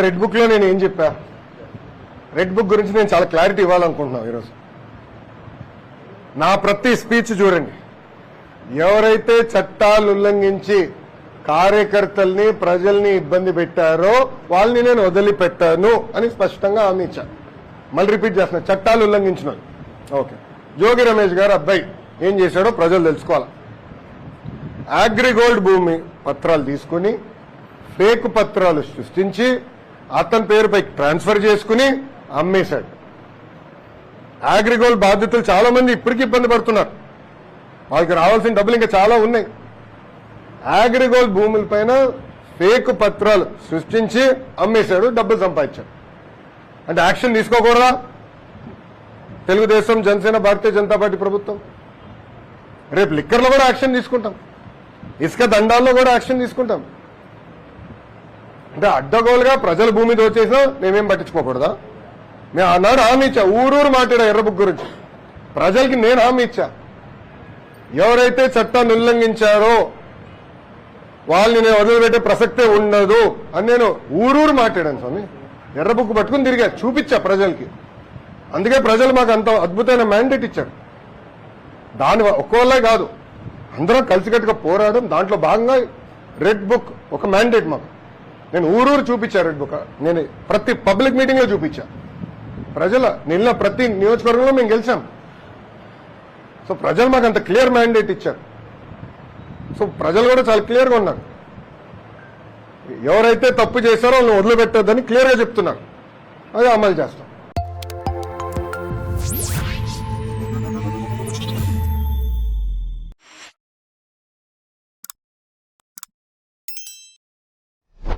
Red book లో నేను ఏం చెప్పా? రెడ్ బుక్ గురించి నేను చాలా క్లారిటీ ఇవ్వాలనుకుంటున్నాను ఈరోజు. నా ప్రతి స్పీచ్ చూడండి, ఎవరైతే చట్టాలు ఉల్లంఘించి కార్యకర్తల్ని ప్రజల్ని ఇబ్బంది పెట్టారో వాళ్ళని నేను వదిలిపెట్టాను అని స్పష్టంగా హామీ ఇచ్చాను. మళ్ళీ రిపీట్ చేస్తున్నా, చట్టాలు ఉల్లంఘించిన ఓకే. జోగి రమేష్ గారు అబ్బాయి ఏం చేశాడో ప్రజలు తెలుసుకోవాలి. అగ్రిగోల్డ్ భూమి పత్రాలు తీసుకుని ఫేక్ పత్రాలు సృష్టించి అతని పేరుపై ట్రాన్స్ఫర్ చేసుకుని అమ్మేశాడు. అగ్రిగోల్డ్ బాధితులు చాలా మంది ఇప్పటికీ ఇబ్బంది పడుతున్నారు. వాళ్ళకి రావాల్సిన డబ్బులు ఇంకా చాలా ఉన్నాయి. అగ్రిగోల్డ్ భూములపైన ఫేక్ పత్రాలు సృష్టించి అమ్మేశాడు, డబ్బులు సంపాదించాడు. అంటే యాక్షన్ తీసుకోకూడదా తెలుగుదేశం, జనసేన, భారతీయ జనతా పార్టీ ప్రభుత్వం? రేపు లిక్కర్లో కూడా యాక్షన్ తీసుకుంటాం, ఇసుక దండాల్లో కూడా యాక్షన్ తీసుకుంటాం. అంటే అడ్డగోలుగా ప్రజల భూమి దోచేసినా మేమేం పట్టించుకోకూడదా? నేను ఆనాడు హామీ ఇచ్చా, ఊరూరు మాట్లాడా ఎర్ర బుక్ గురించి. ప్రజలకి నేను హామీ ఇచ్చా, ఎవరైతే చట్టాన్ని ఉల్లంఘించారో వాళ్ళని నేను వదిలిపెట్టే ప్రసక్తే ఉండదు అని నేను ఊరూరు మాట్లాడాను స్వామి. ఎర్ర బుక్ పట్టుకుని తిరిగా చూపించా ప్రజలకి. అందుకే ప్రజలు మాకు అంత అద్భుతమైన మ్యాండేట్ ఇచ్చారు. దాని ఒక్కోళ్ళే కాదు, అందరం కలిసికట్టుగా పోరాడడం. దాంట్లో భాగంగా రెడ్ బుక్ ఒక మ్యాండేట్ మాకు. నేను ఊరూరు చూపించా రెడ్ బుక్. నేను ప్రతి పబ్లిక్ మీటింగ్ లో చూపించా. నిన్న ప్రతి నియోజకవర్గంలో మేము గెలిచాం. సో ప్రజలు మాకు అంత క్లియర్ మ్యాండేట్ ఇచ్చారు. సో ప్రజలు కూడా చాలా క్లియర్గా ఉన్నారు. ఎవరైతే తప్పు చేశారో వాళ్ళని వదిలిపెట్టొద్దని క్లియర్గా చెప్తున్నారు. అదే అమలు చేస్తాం.